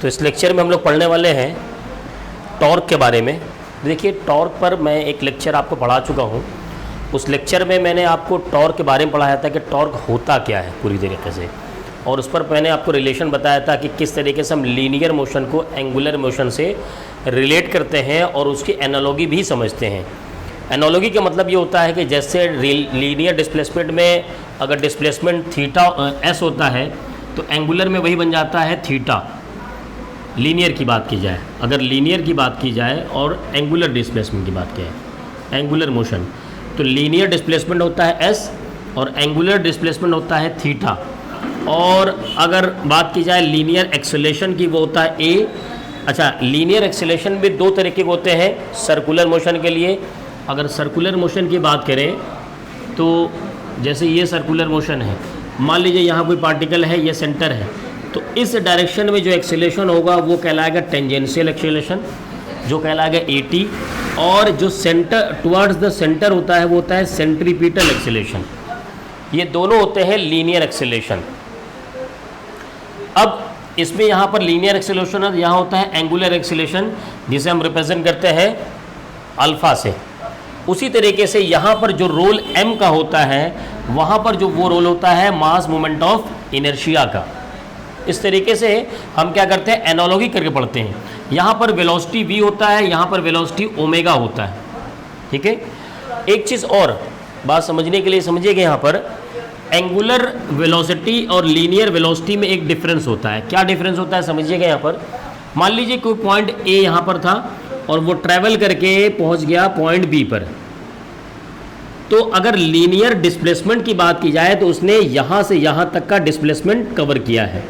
तो इस लेक्चर में हम लोग पढ़ने वाले हैं टॉर्क के बारे में। देखिए, टॉर्क पर मैं एक लेक्चर आपको पढ़ा चुका हूँ। उस लेक्चर में मैंने आपको टॉर्क के बारे में पढ़ाया था कि टॉर्क होता क्या है पूरी तरीके से, और उस पर मैंने आपको रिलेशन बताया था कि किस तरीके से हम लीनियर मोशन को एंगुलर मोशन से रिलेट करते हैं और उसकी एनालॉजी भी समझते हैं। एनालॉजी का मतलब ये होता है कि जैसे लीनियर डिस्प्लेसमेंट में अगर डिस्प्लेसमेंट थीटा एस होता है तो एंगुलर में वही बन जाता है थीटा, लीनियर की बात की जाए, अगर लीनियर की बात की जाए और एंगुलर डिस्प्लेसमेंट की बात की जाए, एंगुलर मोशन, तो लीनियर डिस्प्लेसमेंट होता है एस और एंगुलर डिस्प्लेसमेंट होता है थीटा। और अगर बात की जाए लीनियर एक्सेलेरेशन की, वो होता है ए। अच्छा, लीनियर एक्सेलेरेशन भी दो तरीके के होते हैं सर्कुलर मोशन के लिए। अगर सर्कुलर मोशन की बात करें तो जैसे ये सर्कुलर मोशन है, मान लीजिए यहाँ कोई पार्टिकल है, ये सेंटर है, तो इस डायरेक्शन में जो एक्सेलेरेशन होगा वो कहलाएगा टेंजेंशियल एक्सेलेरेशन, जो कहलाएगा AT। और जो सेंटर टुवर्ड्स द सेंटर होता है वो होता है सेंट्रीपिटल एक्सेलेरेशन। ये दोनों होते हैं लीनियर एक्सेलेरेशन। अब इसमें यहाँ पर लीनियर एक्सेलेरेशन है, यहाँ होता है एंगुलर एक्सेलेरेशन, जिसे हम रिप्रेजेंट करते हैं अल्फा से। उसी तरीके से यहाँ पर जो रोल m का होता है, वहाँ पर जो वो रोल होता है मास मोमेंट ऑफ इनर्शिया का। इस तरीके से हम क्या करते हैं, एनालॉजी करके पढ़ते हैं। यहाँ पर वेलोसिटी v होता है, यहाँ पर वेलोसिटी ओमेगा होता है। ठीक है, एक चीज़ और बात समझने के लिए समझिएगा, यहाँ पर एंगुलर वेलोसिटी और लीनियर वेलोसिटी में एक डिफरेंस होता है। क्या डिफरेंस होता है समझिएगा। यहाँ पर मान लीजिए कोई पॉइंट A यहाँ पर था और वो ट्रैवल करके पहुँच गया पॉइंट B पर, तो अगर लीनियर डिस्प्लेसमेंट की बात की जाए तो उसने यहाँ से यहाँ तक का डिस्प्लेसमेंट कवर किया है।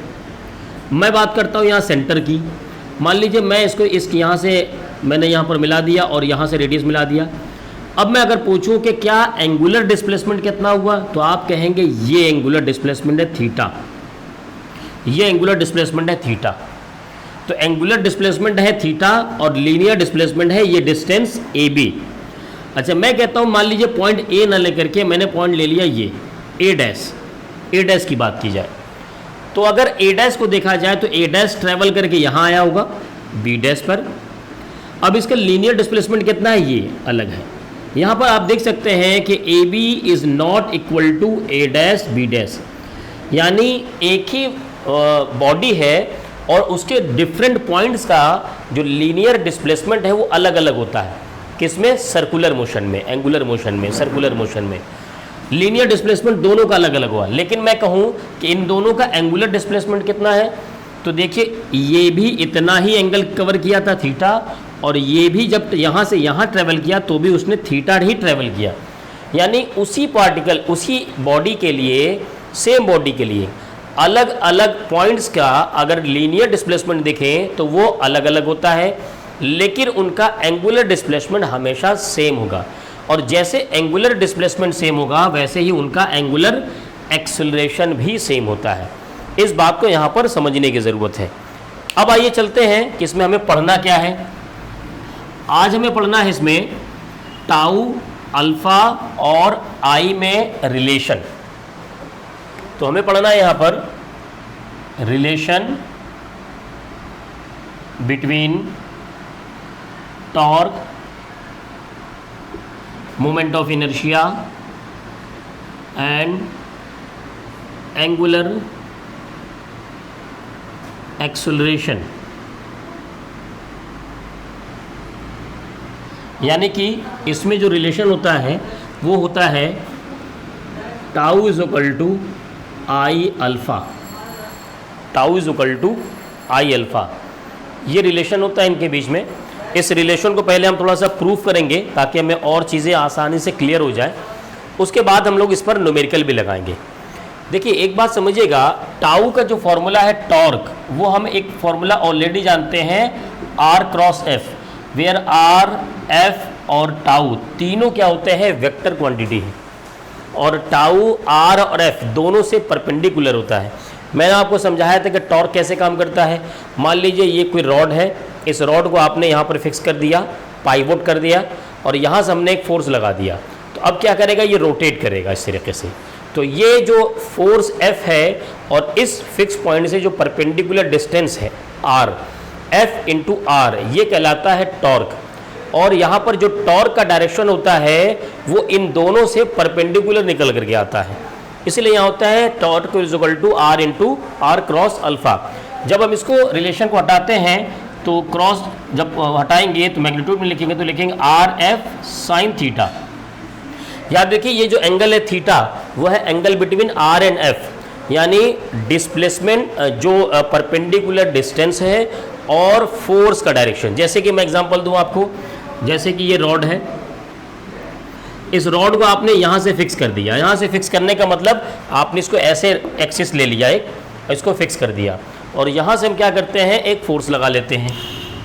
मैं बात करता हूँ यहाँ सेंटर की। मान लीजिए मैं इसको यहाँ से मैंने यहाँ पर मिला दिया और यहाँ से रेडियस मिला दिया। अब मैं अगर पूछूं कि क्या एंगुलर डिस्प्लेसमेंट कितना हुआ, तो आप कहेंगे ये एंगुलर डिस्प्लेसमेंट है थीटा, ये एंगुलर डिस्प्लेसमेंट है थीटा। तो एंगुलर डिस्प्लेसमेंट है थीटा और लीनियर डिस्प्लेसमेंट है ये डिस्टेंस AB। अच्छा, मैं कहता हूँ मान लीजिए पॉइंट A ना लेकर के मैंने पॉइंट ले लिया ये A डैश की बात की जाए, तो अगर A डैश को देखा जाए तो A डैश ट्रैवल करके यहाँ आया होगा B डैश पर। अब इसका लीनियर डिस्प्लेसमेंट कितना है ये अलग है। यहाँ पर आप देख सकते हैं कि AB is not equal to A dash B dash, यानी एक ही बॉडी है और उसके डिफरेंट पॉइंट्स का जो लीनियर डिस्प्लेसमेंट है वो अलग अलग होता है। किसमें? सर्कुलर मोशन में, एंगुलर मोशन में, सर्कुलर मोशन में लीनियर डिस्प्लेसमेंट दोनों का अलग अलग हुआ। लेकिन मैं कहूँ कि इन दोनों का एंगुलर डिस्प्लेसमेंट कितना है, तो देखिए ये भी इतना ही एंगल कवर किया था थीटा, और ये भी जब यहाँ से यहाँ ट्रैवल किया तो भी उसने थीटा ही ट्रैवल किया। यानी उसी पार्टिकल, उसी बॉडी के लिए, सेम बॉडी के लिए अलग अलग पॉइंट्स का अगर लीनियर डिस्प्लेसमेंट देखें तो वो अलग अलग होता है, लेकिन उनका एंगुलर डिस्प्लेसमेंट हमेशा सेम होगा। और जैसे एंगुलर डिस्प्लेसमेंट सेम होगा वैसे ही उनका एंगुलर एक्सेलरेशन भी सेम होता है। इस बात को यहाँ पर समझने की ज़रूरत है। अब आइए चलते हैं कि इसमें हमें पढ़ना क्या है। आज हमें पढ़ना है इसमें टाउ, अल्फ़ा और I में रिलेशन। तो हमें पढ़ना है यहाँ पर relation between torque, moment of inertia and angular acceleration. यानी कि इसमें जो रिलेशन होता है वो होता है tau is equal to I alpha, tau is equal to I alpha, ये रिलेशन होता है इनके बीच में। इस रिलेशन को पहले हम थोड़ा सा प्रूफ करेंगे ताकि हमें और चीज़ें आसानी से क्लियर हो जाए। उसके बाद हम लोग इस पर न्यूमेरिकल भी लगाएंगे। देखिए, एक बात समझिएगा, टाउ का जो फॉर्मूला है टॉर्क, वो हम एक फॉर्मूला ऑलरेडी जानते हैं R cross F, where R, F और टाउ तीनों क्या होते हैं, वेक्टर क्वांटिटी है, और टाउ R और F दोनों से परपेंडिकुलर होता है। मैंने आपको समझाया था कि टॉर्क कैसे काम करता है। मान लीजिए ये कोई रॉड है, इस रॉड को आपने यहाँ पर फिक्स कर दिया, पाइवोट कर दिया, और यहाँ से हमने एक फोर्स लगा दिया, तो अब क्या करेगा, ये रोटेट करेगा इस तरीके से। तो ये जो फोर्स F है और इस फिक्स पॉइंट से जो परपेंडिकुलर डिस्टेंस है R, F इंटू आर, ये कहलाता है टॉर्क। और यहाँ पर जो टॉर्क का डायरेक्शन होता है वो इन दोनों से परपेंडिकुलर निकल करके आता है, इसलिए यहाँ होता है torque is equal to R into R cross alpha. जब हम इसको रिलेशन को हटाते हैं तो क्रॉस जब हटाएंगे तो मैग्नीट्यूड में लिखेंगे तो लिखेंगे आर एफ साइन थीटा। याद देखिए ये जो एंगल है थीटा वो है angle between R and F, यानी डिस्प्लेसमेंट जो परपेंडिकुलर डिस्टेंस है और फोर्स का डायरेक्शन। जैसे कि मैं एग्जांपल दूं आपको, जैसे कि ये रॉड है, इस रॉड को आपने यहाँ से फिक्स कर दिया। यहाँ से फिक्स करने का मतलब आपने इसको ऐसे एक्सिस ले लिया एक, इसको फिक्स कर दिया, और यहाँ से हम क्या करते हैं एक फोर्स लगा लेते हैं।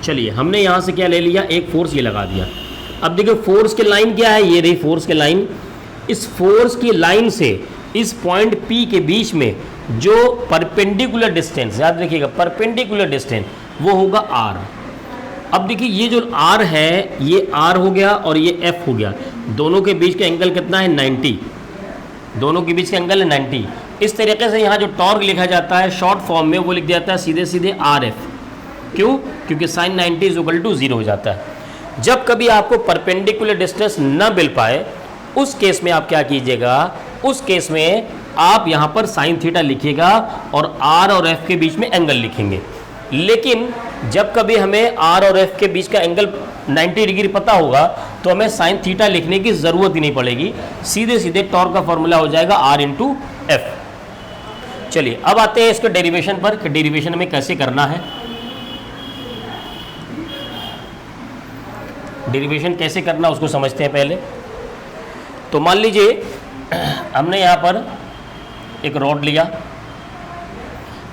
चलिए हमने यहाँ से क्या ले लिया, एक फोर्स ये लगा दिया। अब देखिए फोर्स की लाइन क्या है, ये रही फोर्स की लाइन। इस फोर्स की लाइन से इस पॉइंट P के बीच में जो परपेंडिकुलर डिस्टेंस, याद रखिएगा परपेंडिकुलर डिस्टेंस, वो होगा R। अब देखिए ये जो R है ये R हो गया और ये F हो गया, दोनों के बीच का एंगल कितना है 90, दोनों के बीच का एंगल है 90। इस तरीके से यहाँ जो टॉर्क लिखा जाता है शॉर्ट फॉर्म में वो लिख दिया जाता है सीधे सीधे RF। क्यों? क्योंकि साइन 90 इज इक्वल टू 0 हो जाता है। जब कभी आपको परपेंडिकुलर डिस्टेंस न मिल पाए उस केस में आप क्या कीजिएगा, उस केस में आप यहाँ पर साइन थीटा लिखिएगा और R और F के बीच में एंगल लिखेंगे। लेकिन जब कभी हमें R और F के बीच का एंगल 90 डिग्री पता होगा तो हमें साइन थीटा लिखने की ज़रूरत ही नहीं पड़ेगी, सीधे सीधे टॉर्क का फॉर्मूला हो जाएगा R इंटू एफ। चलिए अब आते हैं इसके डेरिवेशन पर कि डेरिवेशन में कैसे करना है। डेरिवेशन कैसे करना उसको समझते हैं पहले। तो मान लीजिए हमने यहाँ पर एक रॉड लिया,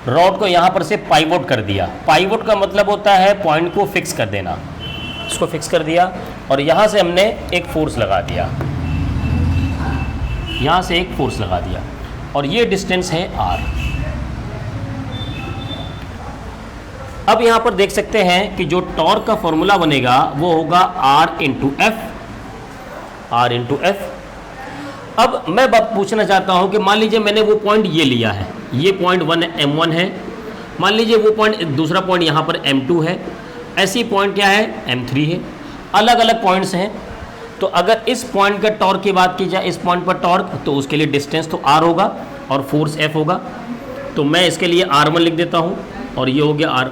रॉड को यहाँ पर से पाइवोट कर दिया। पाइवोट का मतलब होता है पॉइंट को फिक्स कर देना, इसको फिक्स कर दिया और यहाँ से हमने एक फोर्स लगा दिया, यहाँ से एक फोर्स लगा दिया और ये डिस्टेंस है R। अब यहाँ पर देख सकते हैं कि जो टॉर्क का फॉर्मूला बनेगा वो होगा R into F, R into F. अब मैं बात पूछना चाहता हूँ कि मान लीजिए मैंने वो पॉइंट ये लिया है, ये पॉइंट M1 है, मान लीजिए वो पॉइंट दूसरा पॉइंट यहाँ पर M2 है, ऐसी पॉइंट क्या है M3 है, अलग अलग पॉइंट्स हैं। तो अगर इस पॉइंट का टॉर्क की बात की जाए, इस पॉइंट पर टॉर्क, तो उसके लिए डिस्टेंस तो R होगा और फोर्स F होगा। तो मैं इसके लिए R1 लिख देता हूँ और ये हो गया R,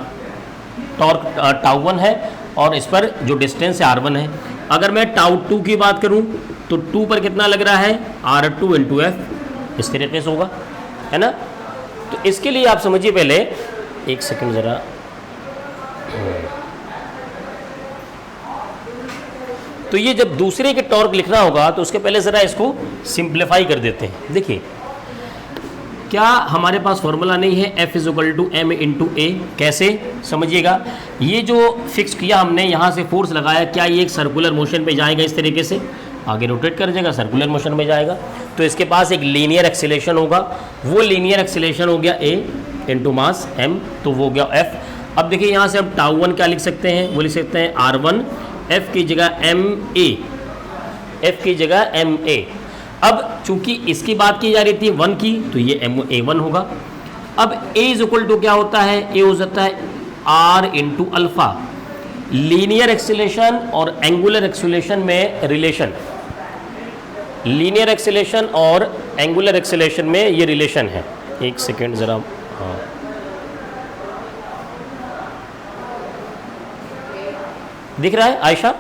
टॉर्क टाउ1 है और इस पर जो डिस्टेंस है R1 है। अगर मैं टाउ2 की बात करूँ तो 2 पर कितना लग रहा है R2 इंटू एफ, इस तरीके से होगा, है ना। तो इसके लिए आप समझिए पहले, एक सेकंड ज़रा, तो ये जब दूसरे के टॉर्क लिखना होगा तो उसके पहले ज़रा इसको सिंप्लीफाई कर देते हैं। देखिए क्या हमारे पास फॉर्मूला नहीं है F is equal to M into A, कैसे समझिएगा। ये जो फिक्स किया हमने, यहाँ से फोर्स लगाया, क्या ये एक सर्कुलर मोशन पे जाएगा, इस तरीके से आगे रोटेट कर जाएगा, सर्कुलर मोशन में जाएगा, तो इसके पास एक लीनियर एक्सीलरेशन होगा। वो लीनियर एक्सीलरेशन हो गया A इंटू मास M, तो वो हो गया F। अब देखिए यहाँ से हम टाउ1 क्या लिख सकते हैं, वो लिख सकते हैं R1, F की जगह MA, F की जगह MA। अब चूंकि इसकी बात की जा रही थी 1 की, तो ये A1 होगा। अब A इज इक्वल टू क्या होता है, A हो जाता है R into alpha. Linear acceleration और एंगुलर एक्सीलरेशन में रिलेशन, लीनियर एक्सीलरेशन और एंगुलर एक्सीलरेशन में ये रिलेशन है। एक सेकेंड ज़रा, हाँ दिख रहा है आयशा,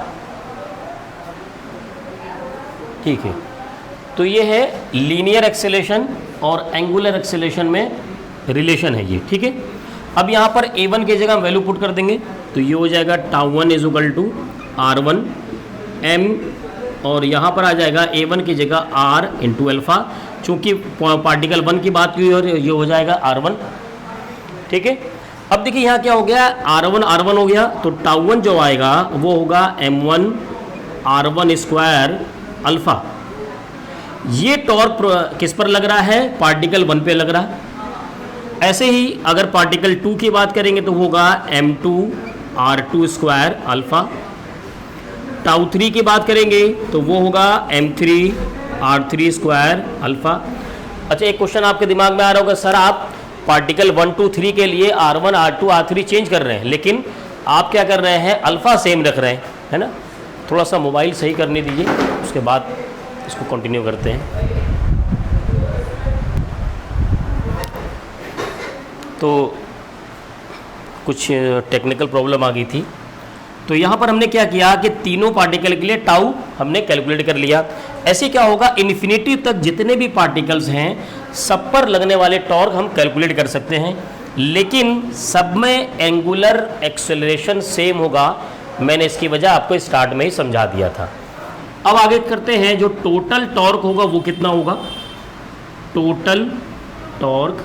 ठीक है। तो ये है लीनियर एक्सीलरेशन और एंगुलर एक्सीलरेशन में रिलेशन है ये, ठीक है। अब यहाँ पर A1 की जगह वैल्यू पुट कर देंगे तो ये हो जाएगा टाउ1 is equal to R1 M, और यहाँ पर आ जाएगा A1 की जगह R इंटू अल्फा, चूँकि पार्टिकल 1 की बात की और ये हो जाएगा R1, ठीक है। अब देखिए यहाँ क्या हो गया, R1 हो गया, तो टाउ1 जो आएगा वो होगा M1 R1 स्क्वायर अल्फा। ये टॉर्क किस पर लग रहा है, पार्टिकल 1 पे लग रहा है। ऐसे ही अगर पार्टिकल 2 की बात करेंगे तो होगा M2 R2 स्क्वायर अल्फा। टाउ3 की बात करेंगे तो वो होगा M3 R3 स्क्वायर अल्फा। अच्छा, एक क्वेश्चन आपके दिमाग में आ रहा होगा, सर आप पार्टिकल 1 2 3 के लिए R1 R2 R3 चेंज कर रहे हैं, लेकिन आप क्या कर रहे हैं, अल्फ़ा सेम रख रहे हैं, है ना। थोड़ा सा मोबाइल सही करने दीजिए, उसके बाद इसको कंटिन्यू करते हैं। तो कुछ टेक्निकल प्रॉब्लम आ गई थी। तो यहाँ पर हमने क्या किया कि तीनों पार्टिकल के लिए टाउ हमने कैलकुलेट कर लिया। ऐसे क्या होगा, इन्फिनिटी तक जितने भी पार्टिकल्स हैं सब पर लगने वाले टॉर्क हम कैलकुलेट कर सकते हैं, लेकिन सब में एंगुलर एक्सेलरेशन सेम होगा। मैंने इसकी वजह आपको स्टार्ट में ही समझा दिया था। अब आगे करते हैं, जो टोटल टॉर्क होगा वो कितना होगा, टोटल टॉर्क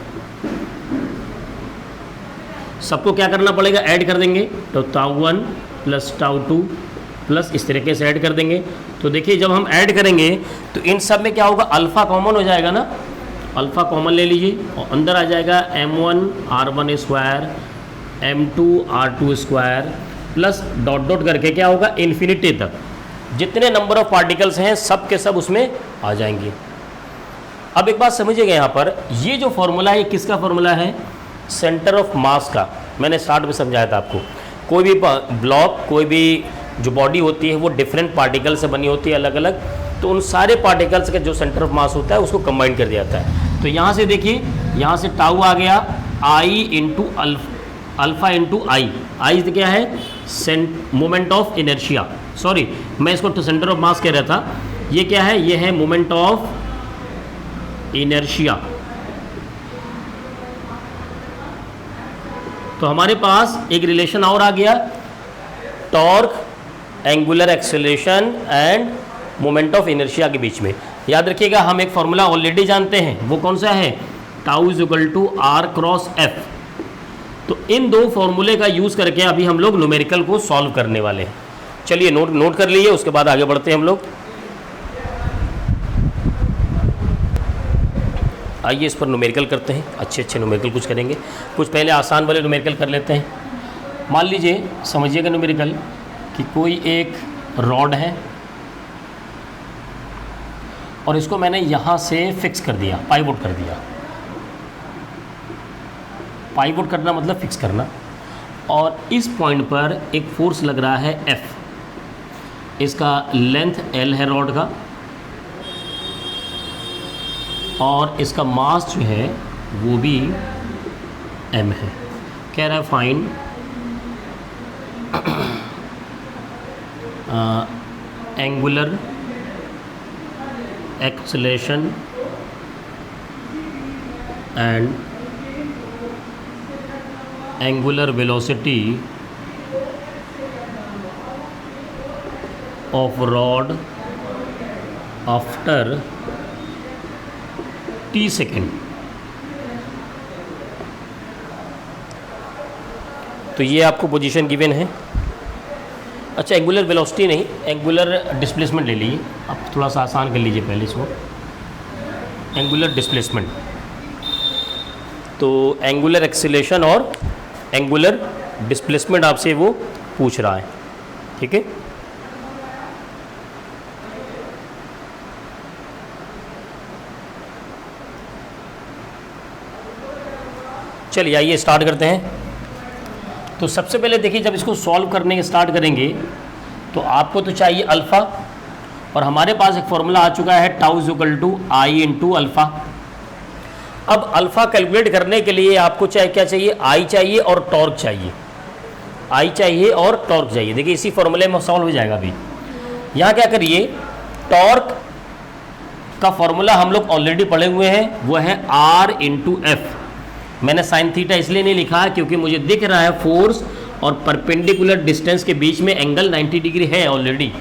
सबको क्या करना पड़ेगा, ऐड कर देंगे। तो टाउ 1 प्लस टाउ 2 प्लस इस तरीके से ऐड कर देंगे। तो देखिए जब हम ऐड करेंगे तो इन सब में क्या होगा, अल्फ़ा कॉमन हो जाएगा ना, अल्फ़ा कॉमन ले लीजिए और अंदर आ जाएगा m1 R1 square m2 R2 square plus dot dot करके क्या होगा, इन्फिनिटी तक जितने नंबर ऑफ पार्टिकल्स हैं सब के सब उसमें आ जाएंगे। अब एक बात समझिएगा, यहाँ पर ये जो फॉर्मूला है किसका फॉर्मूला है, सेंटर ऑफ मास का। मैंने स्टार्ट में समझाया था आपको, कोई भी ब्लॉक, कोई भी जो बॉडी होती है वो डिफरेंट पार्टिकल से बनी होती है अलग अलग, तो उन सारे पार्टिकल्स का जो सेंटर ऑफ मास होता है उसको कंबाइन कर दिया जाता है। तो यहाँ से देखिए, यहाँ से टाउ आ गया आई इंटू अल्फ़ा इंटू आई क्या है, मोमेंट ऑफ इनर्शिया, सॉरी मैं इसको सेंटर ऑफ मास कह रहा था, ये क्या है, ये है मोमेंट ऑफ इनर्शिया। तो हमारे पास एक रिलेशन और आ गया, torque, angular acceleration end moment of inertia के बीच में। याद रखिएगा हम एक फॉर्मूला ऑलरेडी जानते हैं, वो कौन सा है, tau is equal to R cross F. तो इन दो फॉर्मूले का यूज़ करके अभी हम लोग न्यूमेरिकल को सॉल्व करने वाले हैं। चलिए नोट कर लीजिए, उसके बाद आगे बढ़ते हैं हम लोग। आइए इस पर न्यूमेरिकल करते हैं, अच्छे न्यूमेरिकल कुछ करेंगे, कुछ पहले आसान वाले न्यूमेरिकल कर लेते हैं। मान लीजिए, समझिएगा न्यूमेरिकल कि कोई एक रॉड है और इसको मैंने यहाँ से फिक्स कर दिया, पाइवोट कर दिया। पाइवोट करना मतलब फिक्स करना, और इस पॉइंट पर एक फोर्स लग रहा है F, इसका लेंथ L है रॉड का, और इसका मास जो है वो भी m है। कह रहा है find angular acceleration and angular velocity of rod after t second. तो ये आपको पोजीशन गिवन है। अच्छा, एंगुलर वेलोसिटी नहीं, एंगुलर डिस्प्लेसमेंट ले लीजिए, आप थोड़ा सा आसान कर लीजिए पहले इसको, एंगुलर डिस्प्लेसमेंट। तो एंगुलर एक्सीलरेशन और एंगुलर डिस्प्लेसमेंट आपसे वो पूछ रहा है, ठीक है। चलिए आइए स्टार्ट करते हैं। तो सबसे पहले देखिए, जब इसको सॉल्व करने के स्टार्ट करेंगे तो आपको तो चाहिए अल्फ़ा, और हमारे पास एक फॉर्मूला आ चुका है tau is equal to I into alpha. अब अल्फ़ा कैलकुलेट करने के लिए आपको क्या चाहिए, आई चाहिए और टॉर्क चाहिए, आई चाहिए और टॉर्क चाहिए। देखिए इसी फॉर्मूले में सॉल्व हो जाएगा। अभी यहाँ क्या करिए, टॉर्क का फॉर्मूला हम लोग ऑलरेडी पढ़े हुए हैं, वो है आर इंटू एफ। मैंने साइन थीटा इसलिए नहीं लिखा क्योंकि मुझे दिख रहा है फोर्स और परपेंडिकुलर डिस्टेंस के बीच में एंगल 90 डिग्री है ऑलरेडी।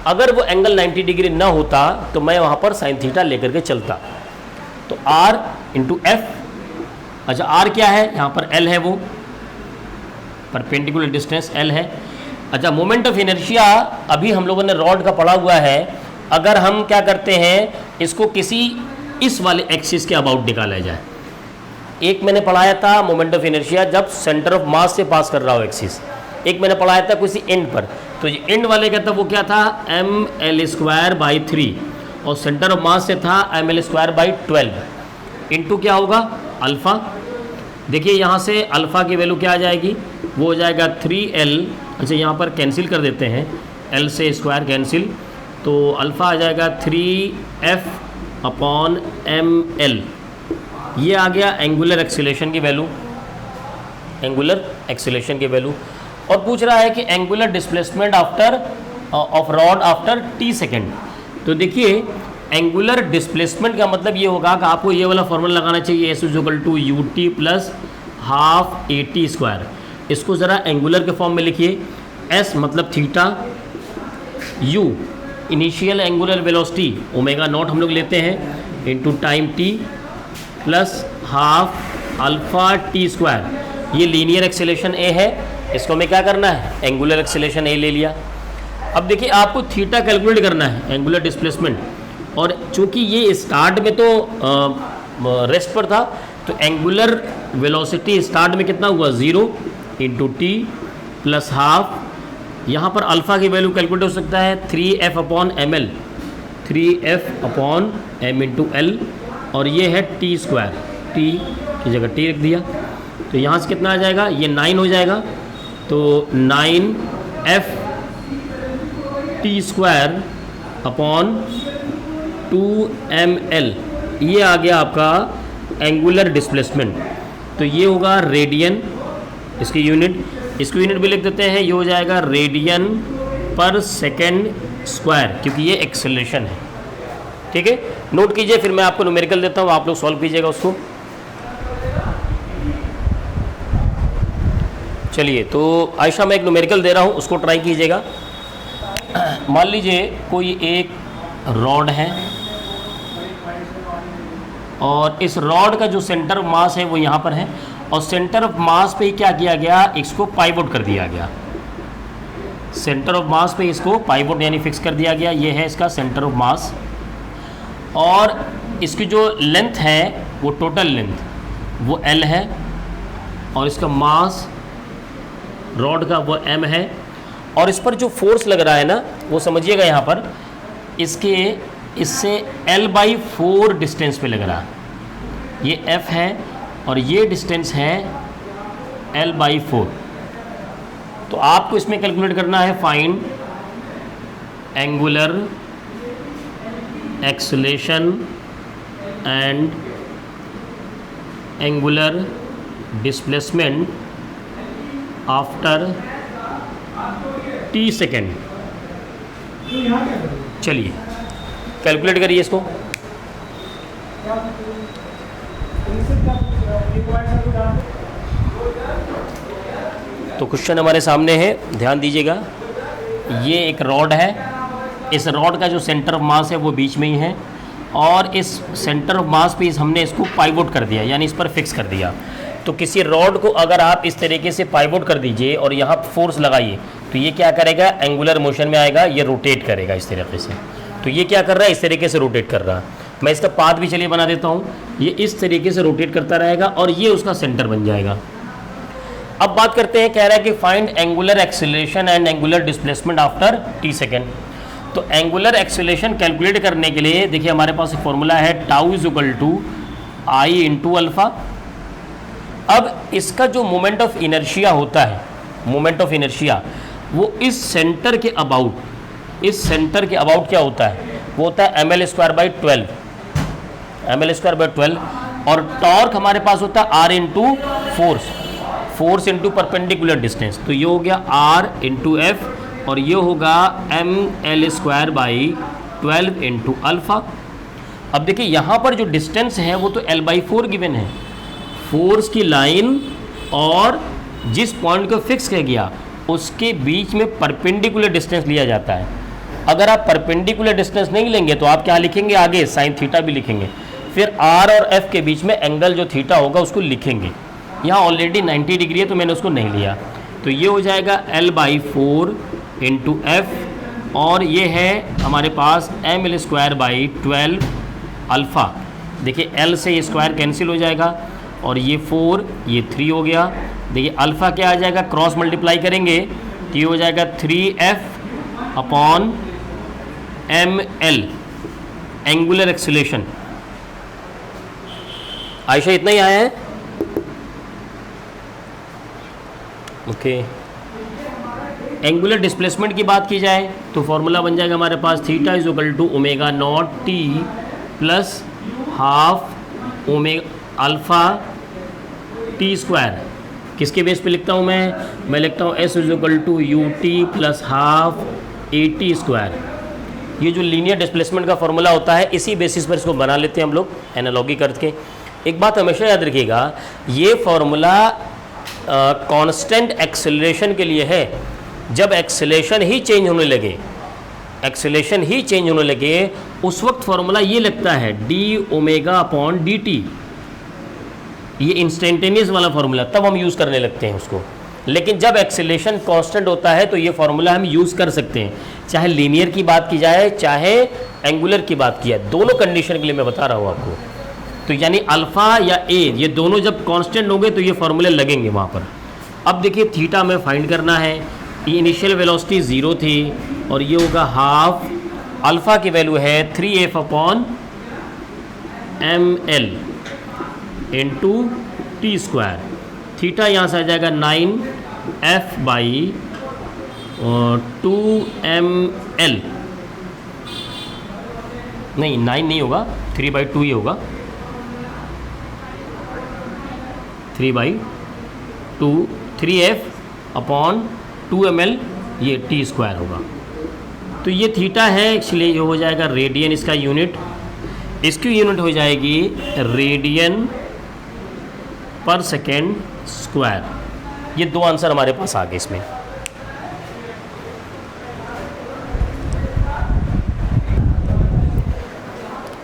अगर वो एंगल 90 डिग्री ना होता तो मैं वहाँ पर साइन थीटा लेकर के चलता। तो R इंटू एफ, अच्छा R क्या है, यहाँ पर L है, वो परपेंडिकुलर डिस्टेंस L है। अच्छा, मोमेंट ऑफ इनर्शिया अभी हम लोगों ने रॉड का पढ़ा हुआ है। अगर हम क्या करते हैं, इसको किसी इस वाले एक्सिस के अबाउट निकाला जाए, एक मैंने पढ़ाया था मोमेंट ऑफ इनर्शिया जब सेंटर ऑफ मास से पास कर रहा हो एक्सिस, एक मैंने पढ़ाया था किसी एंड पर। तो ये एंड वाले का था वो क्या था, ml² बाई 3, और सेंटर ऑफ मास से था ml² बाई 12। इनटू क्या होगा अल्फ़ा। देखिए यहाँ से अल्फ़ा की वैल्यू क्या आ जाएगी, वो हो जाएगा 3l। अच्छा यहाँ पर कैंसिल कर देते हैं, l से स्क्वायर कैंसिल, तो अल्फ़ा आ जाएगा 3f अपॉन ml। ये आ गया एंगुलर एक्सीलरेशन की वैल्यू, एंगुलर एक्सीलरेशन की वैल्यू। और पूछ रहा है कि angular displacement after of rod after t second. तो देखिए एंगुलर डिस्प्लेसमेंट का मतलब ये होगा कि आपको ये वाला फॉर्मूला लगाना चाहिए, S equal to U T plus half A T square. इसको ज़रा एंगुलर के फॉर्म में लिखिए, एस मतलब theta, U initial angular velocity omega naught हम लोग लेते हैं into time T plus half alpha T square. ये लीनियर एक्सेलेरेशन ए है, इसको हमें क्या करना है, एंगुलर एक्सेलेरेशन ए ले लिया। अब देखिए आपको थीटा कैलकुलेट करना है, एंगुलर डिस्प्लेसमेंट, और चूंकि ये स्टार्ट में तो रेस्ट पर था, तो एंगुलर वेलोसिटी स्टार्ट में कितना हुआ 0 इंटू टी प्लस हाफ। यहाँ पर अल्फ़ा की वैल्यू कैलकुलेट हो सकता है 3f upon M L, 3f upon M into L, और ये है टी स्क्वायर, टी की जगह टी रख दिया। तो यहाँ से कितना आ जाएगा, ये 9 हो जाएगा, तो 9f T square upon 2ml, ये आ गया आपका एंगुलर डिस्प्लेसमेंट। तो ये होगा रेडियन, इसकी यूनिट, इसकी यूनिट भी लिख देते हैं, ये हो जाएगा रेडियन पर सेकेंड स्क्वायर, क्योंकि ये एक्सेलरेशन है। ठीक है, नोट कीजिए, फिर मैं आपको न्यूमेरिकल देता हूँ, आप लोग सॉल्व कीजिएगा उसको। चलिए, तो आयशा मैं एक न्यूमेरिकल दे रहा हूँ, उसको ट्राई कीजिएगा। मान लीजिए कोई एक रॉड है और इस रॉड का जो सेंटर ऑफ मास है वो यहाँ पर है, और सेंटर ऑफ मास पे ही क्या किया गया, इसको पाइवोट कर दिया गया। सेंटर ऑफ मास पे इसको पाइवोट यानी फिक्स कर दिया गया, ये है इसका सेंटर ऑफ मास, और इसकी जो लेंथ है वो टोटल लेंथ वो L है, और इसका मास रॉड का वो M है, और इस पर जो फोर्स लग रहा है ना वो समझिएगा, यहाँ पर इससे L/4 डिस्टेंस पे लग रहा है, ये F है और ये डिस्टेंस है L/4। तो आपको इसमें कैलकुलेट करना है, find angular acceleration and angular displacement after t second. चलिए कैलकुलेट करिए इसको। तो क्वेश्चन हमारे सामने है, ध्यान दीजिएगा। ये एक रॉड है, इस रॉड का जो सेंटर ऑफ मास है वो बीच में ही है, और इस सेंटर ऑफ मास पे हमने इसको पाइवोट कर दिया, यानी इस पर फिक्स कर दिया। तो किसी रॉड को अगर आप इस तरीके से पाइवोट कर दीजिए और यहाँ फोर्स लगाइए, तो ये क्या करेगा, एंगुलर मोशन में आएगा, ये रोटेट करेगा इस तरीके से। तो ये क्या कर रहा है, इस तरीके से रोटेट कर रहा है। मैं इसका पाथ भी चलिए बना देता हूँ, ये इस तरीके से रोटेट करता रहेगा और ये उसका सेंटर बन जाएगा। अब बात करते हैं, कह रहा है कि find angular acceleration and angular displacement after t second. तो एंगुलर एक्सेलरेशन कैलकुलेट करने के लिए देखिए हमारे पास एक फॉर्मूला है, tau is equal to I into alpha. अब इसका जो मोमेंट ऑफ इनर्शिया होता है, मोमेंट ऑफ इनर्शिया वो इस सेंटर के अबाउट, इस सेंटर के अबाउट क्या होता है, वो होता है ml²/12, ml²/12। और टॉर्क हमारे पास होता है r into force, force into perpendicular distance. तो ये हो गया r इंटू एफ, और ये होगा ml²/12 इंटू अल्फ़ा। अब देखिए यहाँ पर जो डिस्टेंस है वो तो L/4 गिवन है, फोर्स की लाइन और जिस पॉइंट को फिक्स किया गया उसके बीच में परपेंडिकुलर डिस्टेंस लिया जाता है। अगर आप परपेंडिकुलर डिस्टेंस नहीं लेंगे तो आप क्या लिखेंगे, आगे साइन थीटा भी लिखेंगे, फिर आर और एफ के बीच में एंगल जो थीटा होगा उसको लिखेंगे। यहाँ ऑलरेडी 90 डिग्री है तो मैंने उसको नहीं लिया, तो ये हो जाएगा L/4 इंटू एफ, और ये है हमारे पास ml²/12 अल्फ़ा। देखिए L से ये स्क्वायर कैंसिल हो जाएगा, और ये 4 ये 3 हो गया। देखिए अल्फ़ा क्या आ जाएगा, क्रॉस मल्टीप्लाई करेंगे तो ये हो जाएगा 3f upon ml angular acceleration. Ayesha इतना ही आया है? ओके। एंगुलर डिस्प्लेसमेंट की बात की जाए तो फॉर्मूला बन जाएगा हमारे पास theta is equal to omega naught T plus half omega alpha T square. किसके बेस पे लिखता हूँ मैं लिखता हूँ S is equal to U T plus half A T square. ये जो लीनियर डिस्प्लेसमेंट का फॉर्मूला होता है इसी बेसिस पर इसको बना लेते हैं हम लोग एनालॉगी करके। एक बात हमेशा याद रखिएगा, ये फॉर्मूला कांस्टेंट एक्सेलरेशन के लिए है। जब एक्सेलरेशन ही चेंज होने लगे उस वक्त फॉर्मूला ये लगता है D omega upon D T. ये इंस्टेंटेनियस वाला फॉर्मूला तब हम यूज़ करने लगते हैं उसको। लेकिन जब एक्सेलरेशन कांस्टेंट होता है तो ये फॉर्मूला हम यूज़ कर सकते हैं, चाहे लीनियर की बात की जाए चाहे एंगुलर की बात की जाए, दोनों कंडीशन के लिए मैं बता रहा हूँ आपको। तो यानी अल्फ़ा या ए ये दोनों जब कांस्टेंट होंगे तो ये फॉर्मूले लगेंगे वहाँ पर। अब देखिए थीटा में फाइंड करना है, ये इनिशियल वेलोसिटी 0 थी और ये होगा हाफ, अल्फ़ा की वैल्यू है 3f upon ml into T square. Theta यहाँ से आ जाएगा 9f बाई 2ml, नहीं 9 नहीं होगा, 3/2 ही होगा, 3/2 3f अपॉन 2ml, ये टी स्क्वायर होगा। तो ये थीटा है, एक्चुअली जो हो जाएगा रेडियन इसका यूनिट, इसकी यूनिट हो जाएगी रेडियन पर सेकेंड स्क्वायर। ये दो आंसर हमारे पास आ गए इसमें।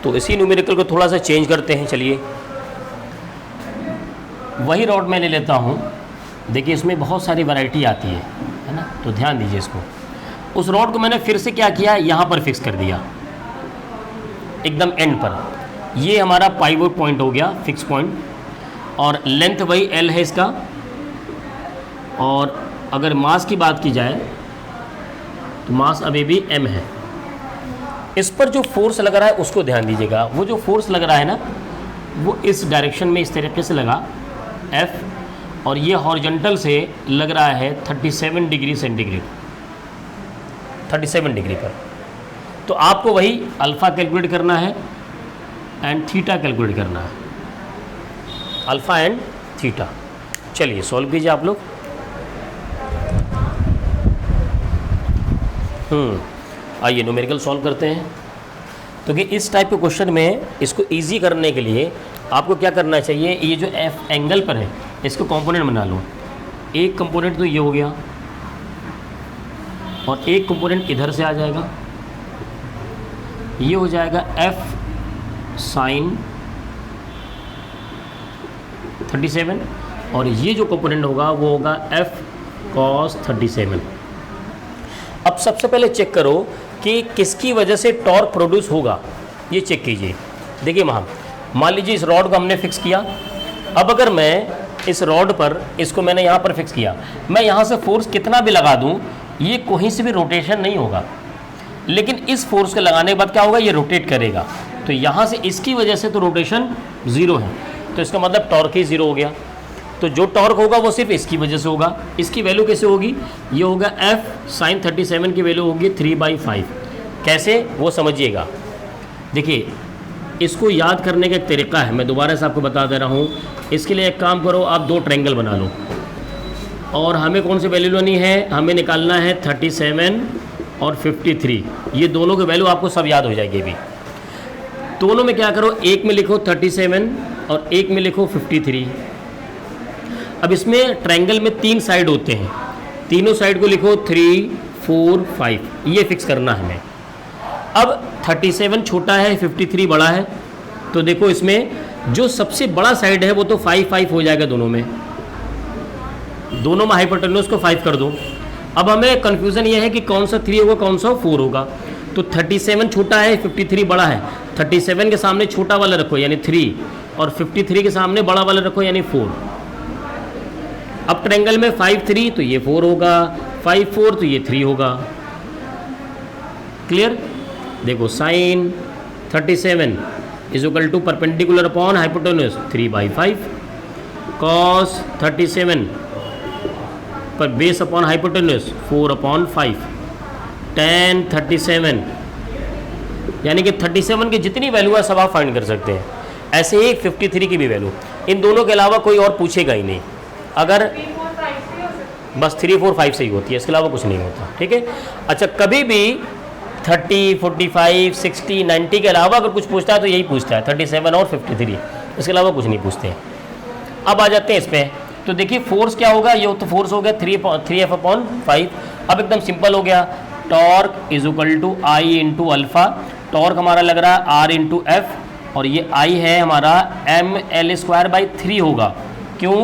तो इसी न्यूमेरिकल को थोड़ा सा चेंज करते हैं। चलिए वही रॉड मैं ले लेता हूँ। देखिए इसमें बहुत सारी वैरायटी आती है ना, तो ध्यान दीजिए इसको। उस रॉड को मैंने फिर से क्या किया, यहाँ पर फिक्स कर दिया एकदम एंड पर। ये हमारा पाइवोट पॉइंट हो गया, फिक्स पॉइंट, और लेंथ वही L है इसका। और अगर मास की बात की जाए तो मास अभी भी m है। इस पर जो फोर्स लग रहा है उसको ध्यान दीजिएगा। वो जो फोर्स लग रहा है ना वो इस डायरेक्शन में इस तरीके से लगा F, और ये हॉरिजॉन्टल से लग रहा है 37 डिग्री सेंटीग्रेड, 37 डिग्री पर। तो आपको वही अल्फ़ा कैलकुलेट करना है एंड थीटा कैलकुलेट करना है, अल्फ़ा एंड थीटा। चलिए सॉल्व कीजिए आप लोग। आइए न्यूमेरिकल सॉल्व करते हैं। तो कि इस टाइप के क्वेश्चन में इसको इजी करने के लिए आपको क्या करना चाहिए, ये जो एफ एंगल पर है इसको कंपोनेंट बना लो। एक कंपोनेंट तो ये हो गया और एक कंपोनेंट इधर से आ जाएगा, ये हो जाएगा एफ साइन 37, और ये जो कंपोनेंट होगा वो होगा एफ कॉस 37। अब सबसे पहले चेक करो कि किसकी वजह से टॉर्क प्रोड्यूस होगा, ये चेक कीजिए। देखिए वहाँ मान लीजिए इस रॉड को हमने फिक्स किया। अब अगर मैं इस रॉड पर, इसको मैंने यहाँ पर फिक्स किया, मैं यहाँ से फोर्स कितना भी लगा दूँ ये कहीं से भी रोटेशन नहीं होगा। लेकिन इस फोर्स के लगाने के बाद क्या होगा, ये रोटेट करेगा। तो यहाँ से इसकी वजह से तो रोटेशन 0 है, तो इसका मतलब टॉर्क ही 0 हो गया। तो जो टॉर्क होगा वो सिर्फ इसकी वजह से होगा। इसकी वैल्यू कैसे होगी, ये होगा एफ साइन 37 की वैल्यू होगी 3/5। कैसे वो समझिएगा। देखिए इसको याद करने का एक तरीका है, मैं दोबारा से आपको बता दे रहा हूँ। इसके लिए एक काम करो, आप दो ट्रायंगल बना लो, और हमें कौन सी वैल्यू लेनी है, हमें निकालना है 37 और 53। ये दोनों की वैल्यू आपको सब याद हो जाएगी। भी दोनों में क्या करो, एक में लिखो 37 और एक में लिखो 53। अब इसमें ट्रायंगल में 3 साइड होते हैं, तीनों साइड को लिखो 3, 4, 5, ये फिक्स करना है हमें। अब 37 छोटा है, 53 बड़ा है, तो देखो इसमें जो सबसे बड़ा साइड है वो तो 5, 5 हो जाएगा दोनों में हाइपोटेन्यूज को 5 कर दो। अब हमें कन्फ्यूज़न ये है कि कौन सा 3 होगा कौन सा 4 होगा। तो 37 छोटा है, 53 बड़ा है। 37 के सामने छोटा वाला रखो यानी 3, और 53 के सामने बड़ा वाला रखो यानी 4। अब ट्रायंगल में 5, 3 तो ये 4 होगा, 5, 4 तो ये 3 होगा। क्लियर। देखो sine 37 is equal to perpendicular upon hypotenuse 3/5, cos 37 पर बेस अपॉन हाइपोटेन्यूज 4/5, tan 37, यानी कि 37 की जितनी वैल्यू है सब आप फाइंड कर सकते हैं। ऐसे ही 53 की भी वैल्यू, इन दोनों के अलावा कोई और पूछेगा ही नहीं। अगर बस 3, 4, 5 से ही होती है, इसके अलावा कुछ नहीं होता। ठीक है। अच्छा, कभी भी 30, 45, 60, 90 के अलावा अगर कुछ पूछता है तो यही पूछता है 37 और 53, इसके अलावा कुछ नहीं पूछते हैं। अब आ जाते हैं इस पर। तो देखिए फोर्स क्या होगा, ये तो फोर्स हो गया 3F/5। अब एकदम सिंपल हो गया, torque is equal to I into alpha. Torque हमारा लग रहा है R इंटू एफ, और ये I है हमारा mL²/3 होगा। क्यों?